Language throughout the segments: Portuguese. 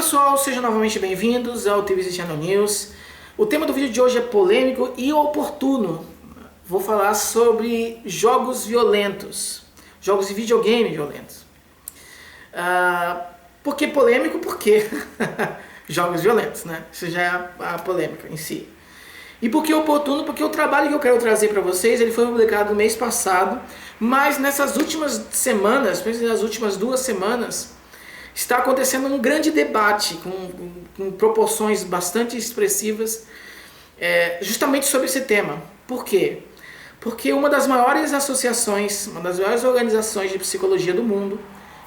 pessoal, sejam novamente bem-vindos ao TVZ Channel News. O tema do vídeo de hoje é polêmico e oportuno. Vou falar sobre jogos violentos, jogos de videogame violentos. Por que polêmico? Porque jogos violentos, né? Isso já é a polêmica em si. E por que oportuno? Porque o trabalho que eu quero trazer para vocês, ele foi publicado no mês passado, mas nessas últimas semanas, principalmente nas últimas 2 semanas, está acontecendo um grande debate com proporções bastante expressivas justamente sobre esse tema. Por quê? Porque uma das maiores associações, uma das maiores organizações de psicologia do mundo,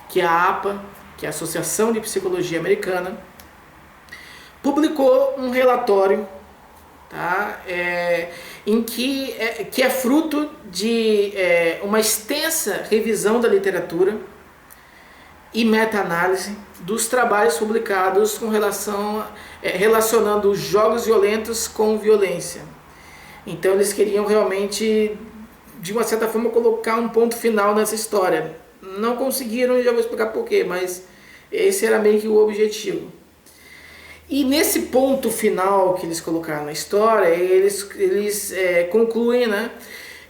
que é a APA, que é a Associação de Psicologia Americana, publicou um relatório, tá? Que é fruto de uma extensa revisão da literatura e meta-análise dos trabalhos publicados com relacionando jogos violentos com violência. Então eles queriam realmente, de uma certa forma, colocar um ponto final nessa história. Não conseguiram, e já vou explicar porquê, mas esse era meio que o objetivo. E nesse ponto final que eles colocaram na história, eles concluem, né,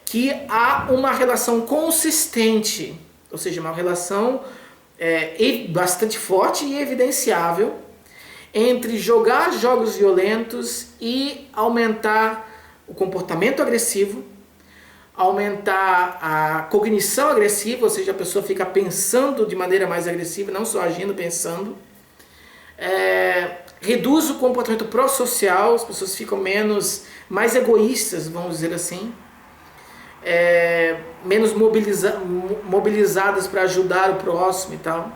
que há uma relação consistente, ou seja, uma relação bastante forte e evidenciável entre jogar jogos violentos e aumentar o comportamento agressivo, aumentar a cognição agressiva, ou seja, a pessoa fica pensando de maneira mais agressiva, não só agindo, pensando. Reduz o comportamento pró-social, as pessoas ficam mais egoístas, vamos dizer assim. Menos mobilizadas para ajudar o próximo e tal.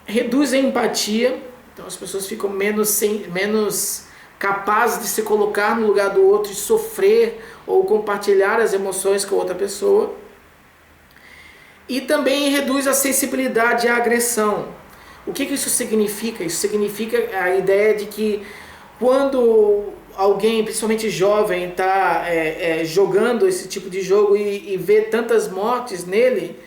Reduz a empatia, então as pessoas ficam menos capazes de se colocar no lugar do outro, de sofrer ou compartilhar as emoções com a outra pessoa. E também reduz a sensibilidade à agressão. O que isso significa? Isso significa a ideia de que quando alguém, principalmente jovem, está jogando esse tipo de jogo e vê tantas mortes nele,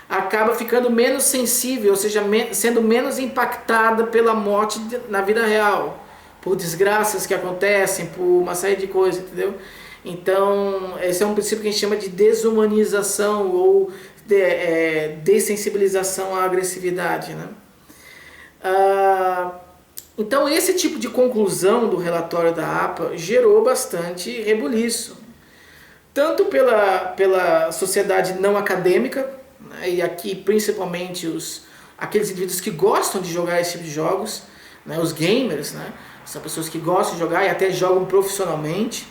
acaba ficando menos sensível, ou seja, sendo menos impactada pela morte na vida real, por desgraças que acontecem, por uma série de coisas, entendeu? Então, esse é um princípio que a gente chama de desumanização ou dessensibilização à agressividade, né? Então esse tipo de conclusão do relatório da APA gerou bastante rebuliço, tanto pela sociedade não acadêmica, né, e aqui principalmente aqueles indivíduos que gostam de jogar esse tipo de jogos, né, os gamers, né, são pessoas que gostam de jogar e até jogam profissionalmente,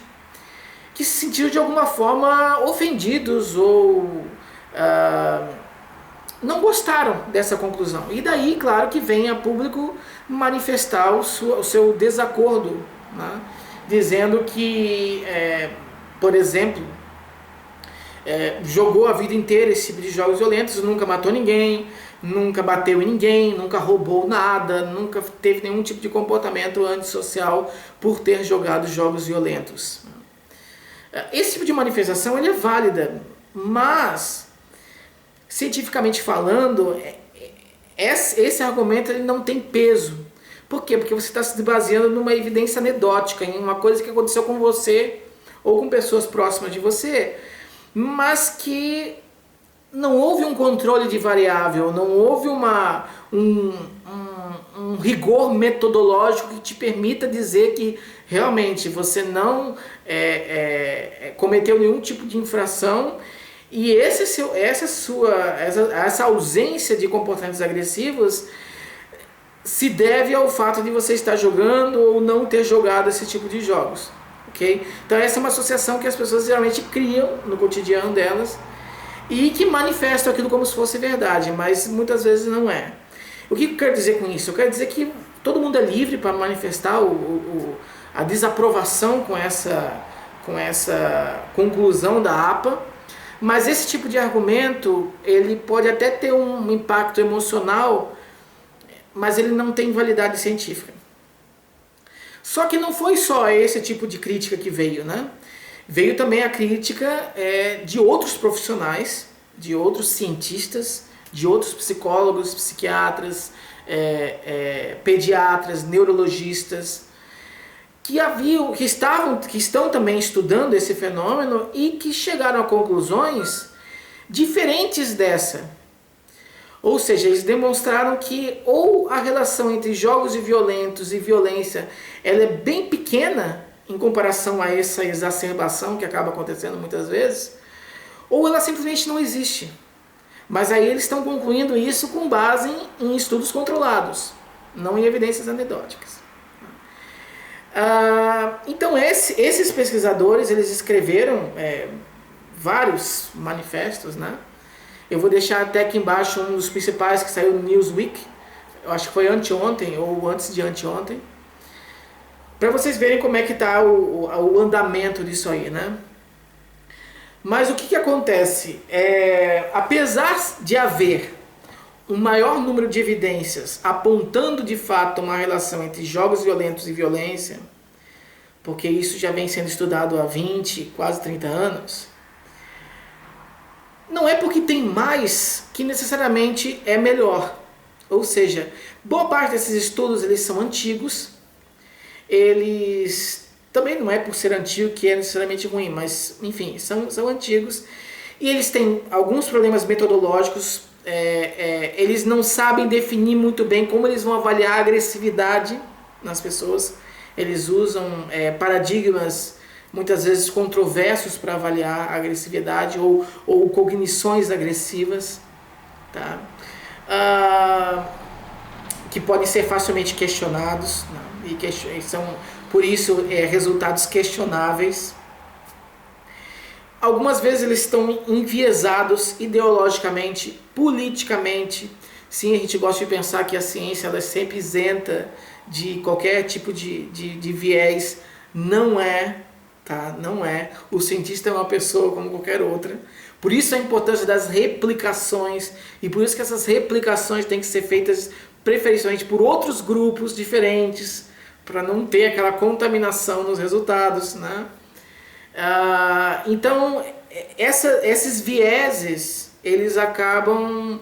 que se sentiram de alguma forma ofendidos ou não gostaram dessa conclusão. E daí, claro, que vem a público manifestar o seu desacordo, né? Dizendo que, por exemplo, jogou a vida inteira esse tipo de jogos violentos, nunca matou ninguém, nunca bateu em ninguém, nunca roubou nada, nunca teve nenhum tipo de comportamento antissocial por ter jogado jogos violentos. Esse tipo de manifestação ele é válida, mas cientificamente falando, esse argumento ele não tem peso. Por quê? Porque você está se baseando numa evidência anedótica, em uma coisa que aconteceu com você ou com pessoas próximas de você, mas que não houve um controle de variável, não houve um rigor metodológico que te permita dizer que realmente você não cometeu nenhum tipo de infração. E essa ausência de comportamentos agressivos se deve ao fato de você estar jogando ou não ter jogado esse tipo de jogos, ok? Então essa é uma associação que as pessoas geralmente criam no cotidiano delas e que manifestam aquilo como se fosse verdade, mas muitas vezes não é. O que eu quero dizer com isso? Eu quero dizer que todo mundo é livre para manifestar a desaprovação com essa conclusão da APA, mas esse tipo de argumento, ele pode até ter um impacto emocional, mas ele não tem validade científica. Só que não foi só esse tipo de crítica que veio, né? Veio também a crítica de outros profissionais, de outros cientistas, de outros psicólogos, psiquiatras, pediatras, neurologistas, que estão também estudando esse fenômeno e que chegaram a conclusões diferentes dessa. Ou seja, eles demonstraram que ou a relação entre jogos violentos e violência ela é bem pequena em comparação a essa exacerbação que acaba acontecendo muitas vezes, ou ela simplesmente não existe. Mas aí eles estão concluindo isso com base em estudos controlados, não em evidências anedóticas. Então esses pesquisadores eles escreveram vários manifestos, né? Eu vou deixar até aqui embaixo um dos principais que saiu no Newsweek, eu acho que foi anteontem ou antes de anteontem, para vocês verem como é que está o andamento disso aí, né? Mas o que acontece? Apesar de haver um maior número de evidências apontando de fato uma relação entre jogos violentos e violência, porque isso já vem sendo estudado há 20, quase 30 anos, não é porque tem mais que necessariamente é melhor. Ou seja, boa parte desses estudos eles são antigos, eles também não é por ser antigo que é necessariamente ruim, mas enfim, são antigos e eles têm alguns problemas metodológicos, eles não sabem definir muito bem como eles vão avaliar a agressividade nas pessoas, eles usam paradigmas muitas vezes controversos para avaliar a agressividade ou cognições agressivas, tá? Que podem ser facilmente questionados, né? E são, por isso, resultados questionáveis. Algumas vezes eles estão enviesados ideologicamente, politicamente. Sim, a gente gosta de pensar que a ciência ela é sempre isenta de qualquer tipo de viés. Não é. Tá? Não é. O cientista é uma pessoa como qualquer outra. Por isso a importância das replicações e por isso que essas replicações têm que ser feitas preferencialmente por outros grupos diferentes para não ter aquela contaminação nos resultados, né? Então esses vieses eles acabam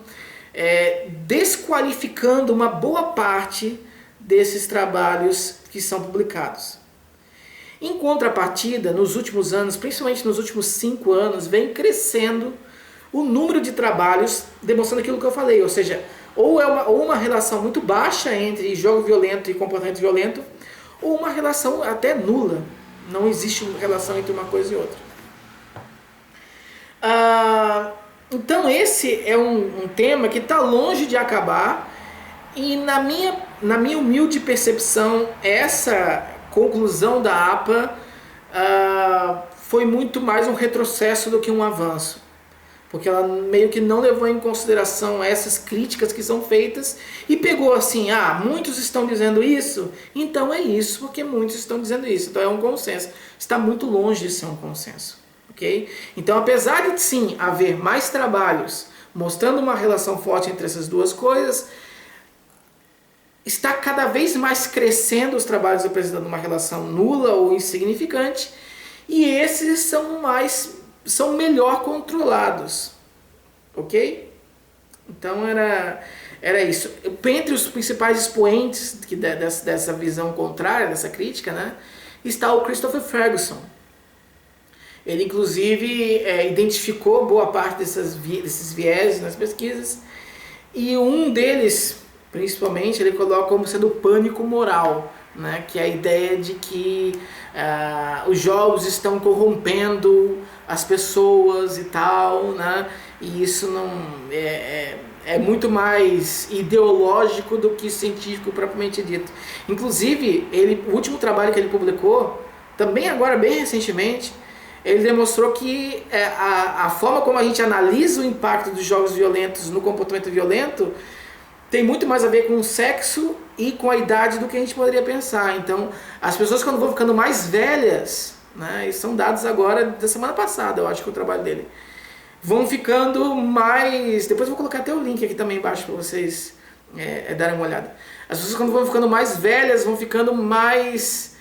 desqualificando uma boa parte desses trabalhos que são publicados. Em contrapartida, nos últimos anos, principalmente nos últimos 5 anos, vem crescendo o número de trabalhos demonstrando aquilo que eu falei, ou seja, ou uma relação muito baixa entre jogo violento e comportamento violento, ou uma relação até nula. Não existe uma relação entre uma coisa e outra. Então esse é um tema que está longe de acabar e na minha humilde percepção, essa conclusão da APA foi muito mais um retrocesso do que um avanço, porque ela meio que não levou em consideração essas críticas que são feitas e pegou assim, muitos estão dizendo isso, então é isso, porque muitos estão dizendo isso, então é um consenso. Está muito longe de ser um consenso, ok? Então apesar de sim haver mais trabalhos mostrando uma relação forte entre essas duas coisas, está cada vez mais crescendo os trabalhos apresentando uma relação nula ou insignificante, e esses são melhor controlados, ok? Então era isso. Entre os principais expoentes dessa visão contrária, dessa crítica, né, está o Christopher Ferguson. Ele inclusive identificou boa parte desses vieses nas pesquisas, e um deles principalmente ele coloca como sendo o pânico moral, né? Que é a ideia de que os jogos estão corrompendo as pessoas e tal, né? E isso não é muito mais ideológico do que científico propriamente dito. Inclusive, o último trabalho que ele publicou, também agora bem recentemente, ele demonstrou que a forma como a gente analisa o impacto dos jogos violentos no comportamento violento tem muito mais a ver com o sexo e com a idade do que a gente poderia pensar. Então, as pessoas quando vão ficando mais velhas, né, e são dados agora da semana passada, eu acho que o trabalho dele, vão ficando mais... Depois eu vou colocar até o link aqui também embaixo para vocês darem uma olhada. As pessoas quando vão ficando mais velhas, vão ficando mais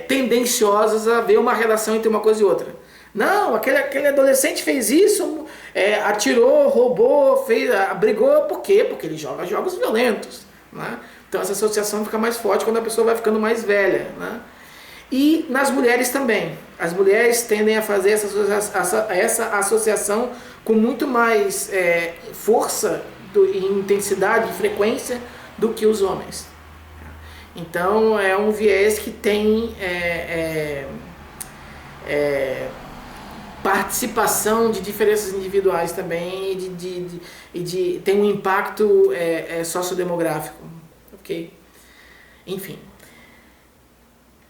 tendenciosas a ver uma relação entre uma coisa e outra. Não, aquele adolescente fez isso, atirou, roubou, brigou, por quê? Porque ele joga jogos violentos, né? Então essa associação fica mais forte quando a pessoa vai ficando mais velha, né? E nas mulheres também. As mulheres tendem a fazer essa associação com muito mais força e intensidade e frequência do que os homens. Então é um viés que tem participação de diferenças individuais também e tem um impacto sociodemográfico, ok? Enfim.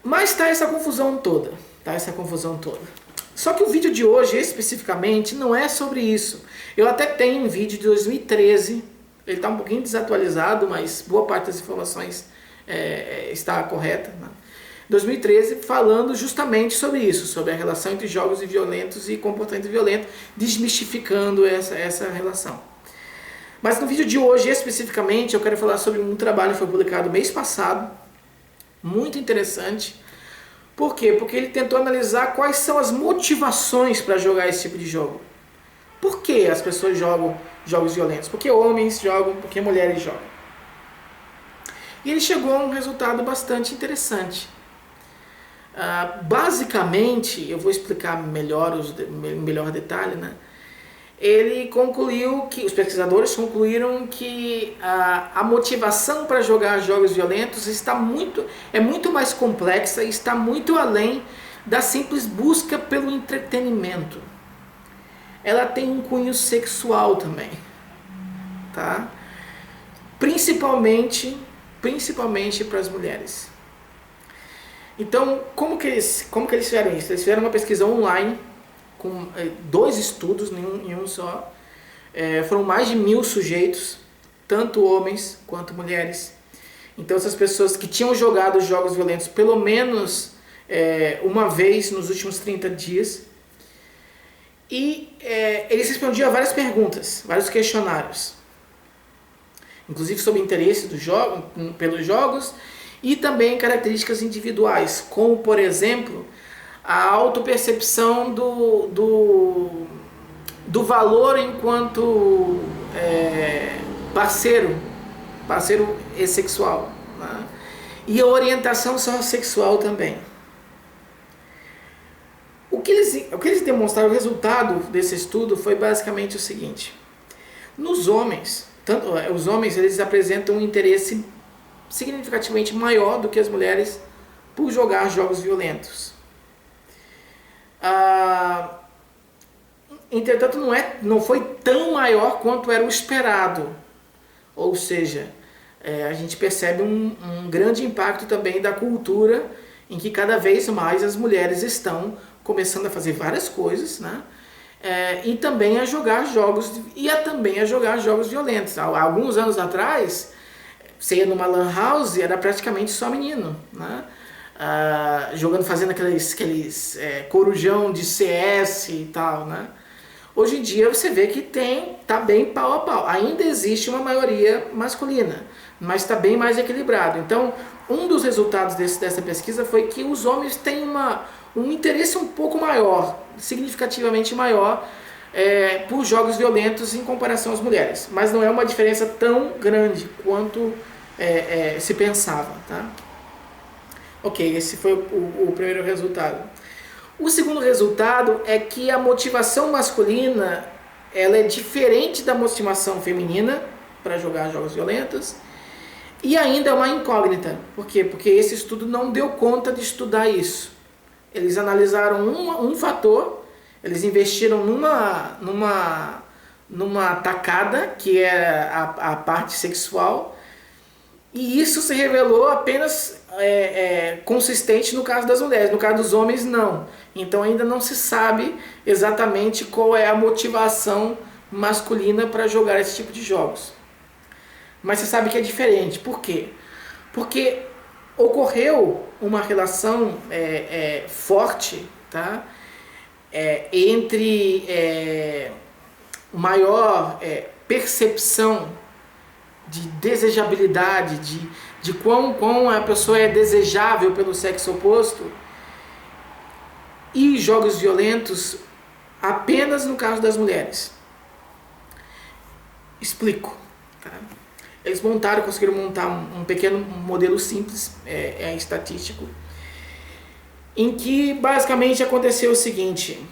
Mas está essa confusão toda, Só que o vídeo de hoje, especificamente, não é sobre isso. Eu até tenho um vídeo de 2013, ele está um pouquinho desatualizado, mas boa parte das informações está correta, né? 2013, falando justamente sobre isso, sobre a relação entre jogos violentos e comportamento violento, desmistificando essa relação. Mas no vídeo de hoje, especificamente, eu quero falar sobre um trabalho que foi publicado mês passado, muito interessante. Por quê? Porque ele tentou analisar quais são as motivações para jogar esse tipo de jogo. Por que as pessoas jogam jogos violentos? Por que homens jogam? Por que mulheres jogam? E ele chegou a um resultado bastante interessante. Basicamente, eu vou explicar melhor detalhe, né? Ele concluiu que, os pesquisadores concluíram que a motivação para jogar jogos violentos é muito mais complexa e está muito além da simples busca pelo entretenimento. Ela tem um cunho sexual também, tá? Principalmente para as mulheres. Então, como que eles fizeram isso? Eles fizeram uma pesquisa online com 2 estudos em um só. Foram mais de 1.000 sujeitos, tanto homens quanto mulheres. Então essas pessoas que tinham jogado jogos violentos pelo menos uma vez nos últimos 30 dias. E eles respondiam a várias perguntas, vários questionários. Inclusive sobre interesse pelos jogos e também características individuais, como por exemplo a autopercepção do valor enquanto parceiro sexual, né? E a orientação sexual também. O que eles demonstraram, o resultado desse estudo foi basicamente o seguinte: nos homens, os homens eles apresentam um interesse significativamente maior do que as mulheres por jogar jogos violentos. Entretanto, não foi tão maior quanto era o esperado. Ou seja, a gente percebe um grande impacto também da cultura, em que cada vez mais as mulheres estão começando a fazer várias coisas, né? E também a jogar jogos violentos. Há alguns anos atrás, você ia numa lan house, era praticamente só menino, né? Fazendo aqueles corujão de CS e tal, né? Hoje em dia você vê que tá bem pau a pau. Ainda existe uma maioria masculina, mas está bem mais equilibrado. Então, um dos resultados dessa pesquisa foi que os homens têm um interesse um pouco maior, significativamente maior, por jogos violentos em comparação às mulheres. Mas não é uma diferença tão grande quanto se pensava, tá? Ok, esse foi o primeiro resultado. O segundo resultado é que a motivação masculina ela é diferente da motivação feminina para jogar jogos violentos e ainda é uma incógnita. Por quê? Porque esse estudo não deu conta de estudar isso. Eles analisaram um fator, eles investiram numa tacada, que é a parte sexual, e isso se revelou apenas consistente no caso das mulheres. No caso dos homens, não. Então ainda não se sabe exatamente qual é a motivação masculina para jogar esse tipo de jogos. Mas você sabe que é diferente. Por quê? Porque ocorreu uma relação forte, tá? Entre maior percepção de desejabilidade, de quão a pessoa é desejável pelo sexo oposto, e jogos violentos apenas no caso das mulheres. Explico. Tá? Eles conseguiram montar um pequeno modelo simples, estatístico, em que basicamente aconteceu o seguinte: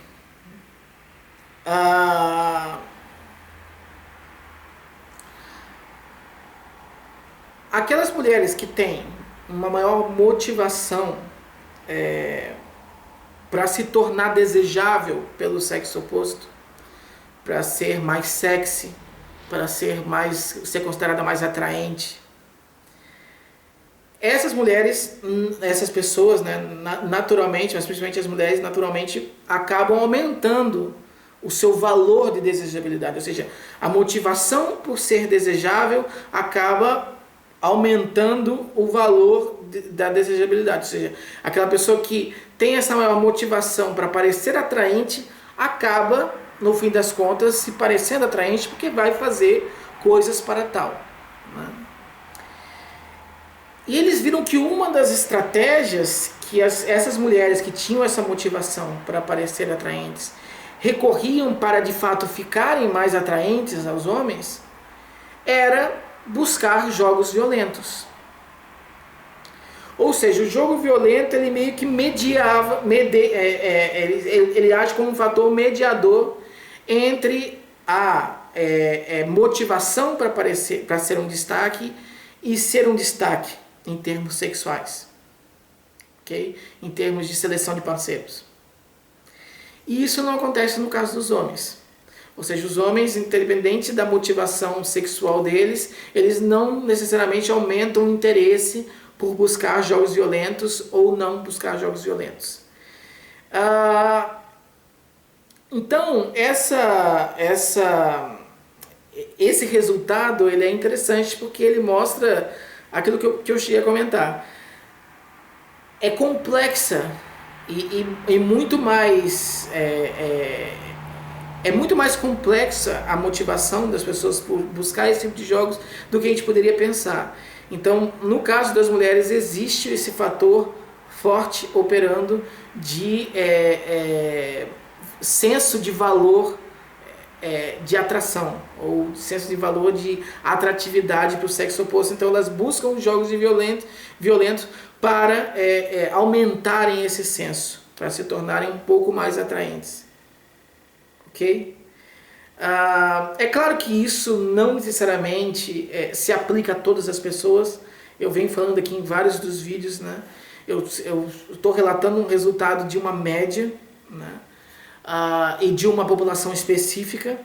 aquelas mulheres que têm uma maior motivação para se tornar desejável pelo sexo oposto, para ser mais sexy, para ser considerada mais atraente, essas mulheres, essas pessoas, né, naturalmente, mas principalmente as mulheres, naturalmente acabam aumentando o seu valor de desejabilidade, ou seja, a motivação por ser desejável acaba aumentando o valor da desejabilidade, ou seja, aquela pessoa que tem essa maior motivação para parecer atraente acaba, no fim das contas, se parecendo atraente porque vai fazer coisas para tal, né? E eles viram que uma das estratégias que essas mulheres que tinham essa motivação para parecer atraentes recorriam para de fato ficarem mais atraentes aos homens era buscar jogos violentos. Ou seja, o jogo violento ele meio que mediava, ele age como um fator mediador entre a motivação para ser um destaque e ser um destaque em termos sexuais, ok? Em termos de seleção de parceiros. E isso não acontece no caso dos homens. Ou seja, os homens, independente da motivação sexual deles, eles não necessariamente aumentam o interesse por buscar jogos violentos ou não buscar jogos violentos. Então, esse resultado ele é interessante porque ele mostra aquilo que eu cheguei a comentar. É complexa e muito mais... É muito mais complexa a motivação das pessoas por buscar esse tipo de jogos do que a gente poderia pensar. Então, no caso das mulheres, existe esse fator forte operando de senso de valor de atração, ou senso de valor de atratividade para o sexo oposto. Então, elas buscam jogos violentos para aumentarem esse senso, para se tornarem um pouco mais atraentes. Ok? É claro que isso não necessariamente se aplica a todas as pessoas. Eu venho falando aqui em vários dos vídeos, né? Eu estou relatando um resultado de uma média, né? E de uma população específica.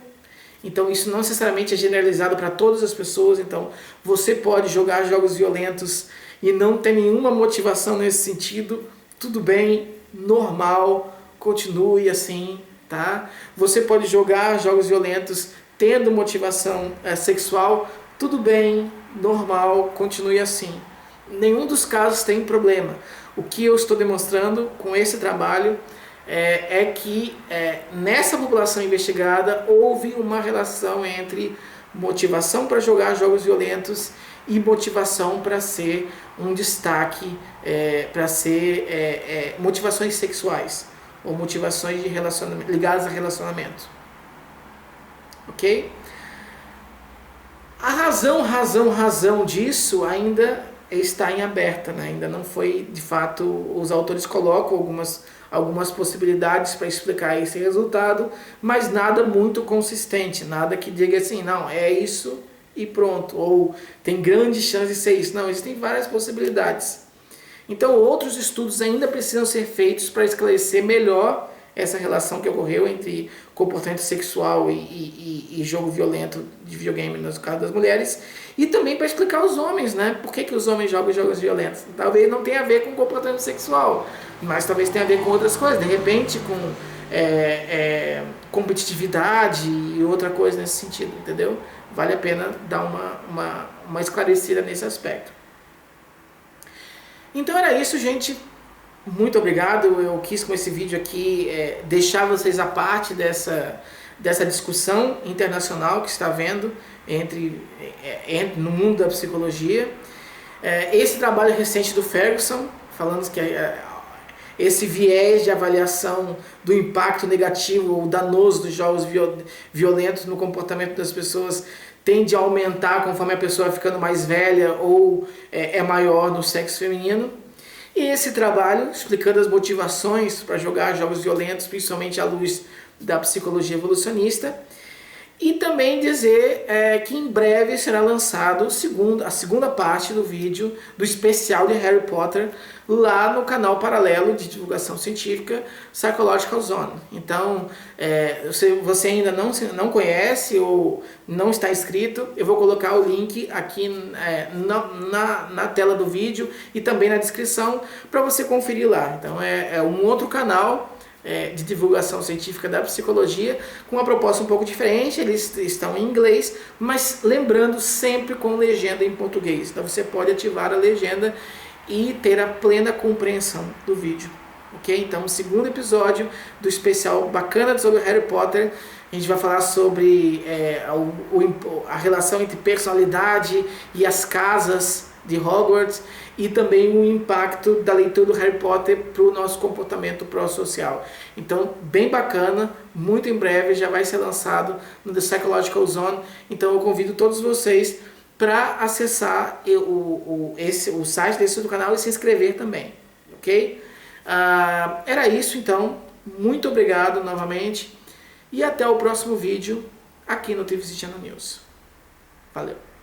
Então isso não necessariamente é generalizado para todas as pessoas. Então você pode jogar jogos violentos e não ter nenhuma motivação nesse sentido. Tudo bem, normal, continue assim. Tá? Você pode jogar jogos violentos tendo motivação sexual, tudo bem, normal, continue assim. Nenhum dos casos tem problema. O que eu estou demonstrando com esse trabalho é que nessa população investigada houve uma relação entre motivação para jogar jogos violentos e motivação para ser um destaque, para ser motivações sexuais ou motivações de relacionamento, ligadas a relacionamento. Ok? A razão disso ainda está em aberta, né? Ainda não foi, de fato, os autores colocam algumas possibilidades para explicar esse resultado, mas nada muito consistente, nada que diga assim, não, é isso e pronto, ou tem grande chance de ser isso. Não, existem várias possibilidades. Então, outros estudos ainda precisam ser feitos para esclarecer melhor essa relação que ocorreu entre comportamento sexual e jogo violento de videogame, no caso das mulheres, e também para explicar aos homens, né? Por que os homens jogam jogos violentos? Talvez não tenha a ver com comportamento sexual, mas talvez tenha a ver com outras coisas, de repente com competitividade e outra coisa nesse sentido, entendeu? Vale a pena dar uma esclarecida nesse aspecto. Então era isso, gente. Muito obrigado. Eu quis com esse vídeo aqui deixar vocês a parte dessa discussão internacional que está havendo no mundo da psicologia. Esse trabalho recente do Ferguson, falando que esse viés de avaliação do impacto negativo ou danoso dos jogos violentos no comportamento das pessoas tende a aumentar conforme a pessoa vai ficando mais velha ou é maior no sexo feminino. E esse trabalho explicando as motivações para jogar jogos violentos, principalmente à luz da psicologia evolucionista. E também dizer que em breve será lançado a segunda parte do vídeo do especial de Harry Potter lá no canal paralelo de divulgação científica Psychological Zone. Então, se você ainda não conhece ou não está inscrito, eu vou colocar o link aqui na tela do vídeo e também na descrição para você conferir lá. Então é um outro canal de divulgação científica da psicologia, com uma proposta um pouco diferente. Eles estão em inglês, mas lembrando sempre com legenda em português. Então você pode ativar a legenda e ter a plena compreensão do vídeo. Ok? Então, o segundo episódio do especial bacana sobre Harry Potter, a gente vai falar sobre a relação entre personalidade e as casas de Hogwarts e também o impacto da leitura do Harry Potter para o nosso comportamento pró-social. Então, bem bacana, muito em breve já vai ser lançado no The Psychological Zone. Então, eu convido todos vocês para acessar o site desse do canal e se inscrever também, ok? Era isso então, muito obrigado novamente e até o próximo vídeo aqui no TVC Channel News. Valeu!